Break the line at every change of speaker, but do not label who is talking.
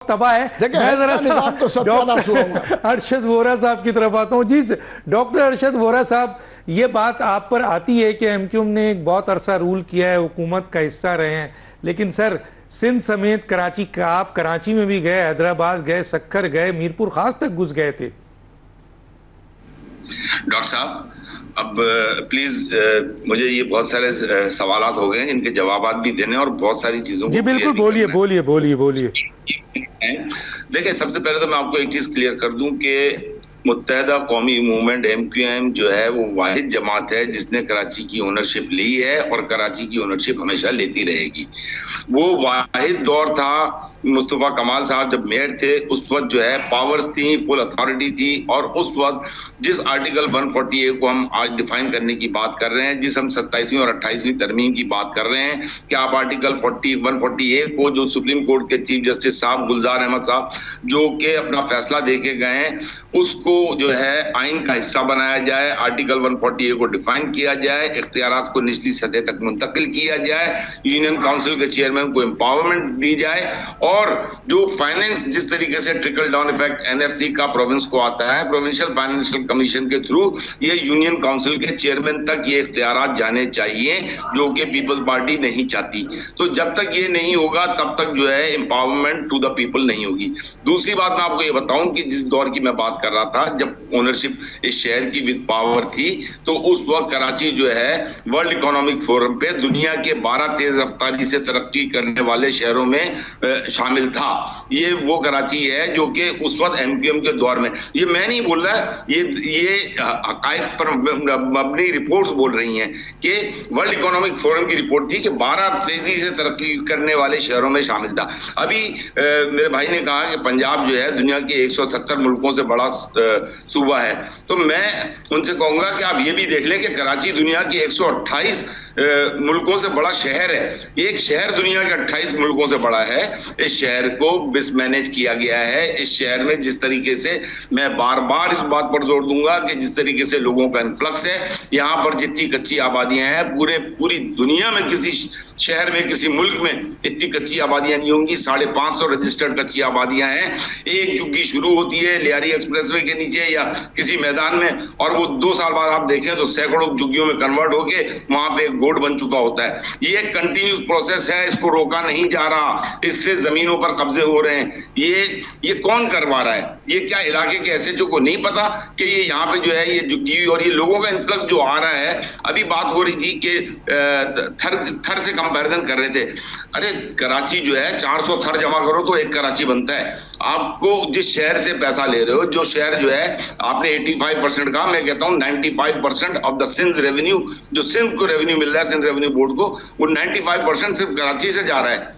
तबाह है। मैं जरा डॉक्टर अरशद वोहरा साहब की तरफ आता हूँ। जी डॉक्टर अरशद वोहरा साहब, ये बात आप पर आती है कि एमक्यूएम ने एक बहुत अरसा रूल किया है, हुकूमत का हिस्सा रहे हैं, लेकिन सर सिंध समेत कराची का, आप कराची में भी गए, हैदराबाद गए, सक्खर गए, मीरपुर खास तक घुस गए थे।
डॉक्टर साहब, अब प्लीज मुझे ये बहुत सारे सवालात हो गए, इनके जवाब भी देने और बहुत सारी चीजों
जी बिल्कुल, बोलिए बोलिए बोलिए बोलिए।
देखिए, सबसे पहले तो मैं आपको एक चीज क्लियर कर दूं कि मुत्तहदा कौमी मूवमेंट एमक्यूएम जो है वो वाहिद जमात है जिसने कराची की ओनरशिप ली है और कराची की ओनरशिप हमेशा लेती रहेगी। वो वाहिद दौर था मुस्तफा कमाल साहब जब मेयर थे, उस वक्त जो है पावर्स थी, फुल अथॉरिटी थी, और उस वक्त जिस आर्टिकल 140A को हम आज डिफाइन करने की बात कर रहे हैं, जिस हम 27वीं और 28वीं तरमीम की बात कर रहे हैं कि आप आर्टिकल 140A को जो सुप्रीम कोर्ट के चीफ जस्टिस साहब गुलजार अहमद साहब जो कि अपना फैसला दे के गए हैं, उसको जो है आइन का हिस्सा बनाया जाए, आर्टिकल 140A को डिफाइन किया जाए, इख्तियारात को निचली सतह तक मुंतकिल किया जाए, यूनियन काउंसिल के चेयरमैन को एम्पावरमेंट दी जाए, और जो फाइनेंस जिस तरीके से ट्रिकल डाउन इफेक्ट एनएफसी का प्रोविंस को आता है, प्रोविंशियल फाइनेंशियल कमीशन के थ्रू ये यूनियन काउंसिल के चेयरमैन तक ये इख्तियारात जाने चाहिए, जो कि पीपल्स पार्टी नहीं चाहती। तो जब तक ये नहीं होगा तब तक जो है एम्पावरमेंट टू द पीपल नहीं होगी। दूसरी बात मैं आपको ये बताऊं कि जिस दौर की मैं बात कर रहा था, जब ओनरशिप इस शहर की विद पावर थी, तो उस वक्त कराची जो है वर्ल्ड इकोनॉमिक फोरम पे दुनिया के 12 तेज रफ्तारी से तरक्की करने वाले शहरों में शामिल था। ये वो कराची है जो कि उस वक्त एमक्यूएम के दौर में, ये मैं नहीं बोल रहा, ये हकायक पर अपनी रिपोर्ट्स बोल रही हैं कि वर्ल्ड इकोनॉमिक फोरम की रिपोर्ट थी कि 12 तेजी से तरक्की करने वाले शहरों में शामिल था। अभी मेरे भाई ने कहा कि पंजाब जो है दुनिया के 170 मुल्कों से बड़ा सूबा है, तो मैं उनसे कहूंगा कि आप ये भी देख लें कि कराची दुनिया के 128 मुल्कों से बड़ा शहर है। एक शहर दुनिया के 28 मुल्कों से बड़ा है। इस शहर को मिसमैनेज किया गया है। इस शहर में जिस तरीके से, मैं बार बार इस बात पर जोर दूंगा कि जिस तरीके से लोगों का इन्फ्लक्स है, यहाँ पर जितनी कच्ची आबादियां हैं, पूरी दुनिया में किसी शहर में, किसी मुल्क में इतनी कच्ची आबादियां नहीं होंगी। 550 रजिस्टर्ड कच्ची आबादियां हैं। एक झुग्गी शुरू होती है लियारी एक्सप्रेसवे के नीचे या किसी मैदान में, और वो 2 साल बाद आप देखें तो सैकड़ों झुग्गियों में कन्वर्ट होके वहां पे एक गोड बन चुका होता है। ये एक कंटिन्यूस प्रोसेस है, इसको रोका नहीं जा रहा, इससे जमीनों पर कब्जे हो रहे हैं। ये कौन करवा रहा है? ये क्या इलाके के एसएचओ को नहीं पता कि ये यहाँ पे जो है ये झुग्गी और ये लोगों का इन्फ्लक्स जो आ रहा है? अभी बात हो रही थी कि थर से कंपैरिजन कर रहे थे। अरे कराची जो है 400 थर जमा करो तो एक कराची बनता है। आपको जिस शहर से पैसा ले रहे हो, जो शहर जो है आपने 85% कहा, मैं कहता हूं 95% ऑफ द सिंध रेवेन्यू, जो सिंध को रेवेन्यू मिल रहा है, सिंध रेवेन्यू बोर्ड को, वो 95% सिर्फ कराची से जा रहा है।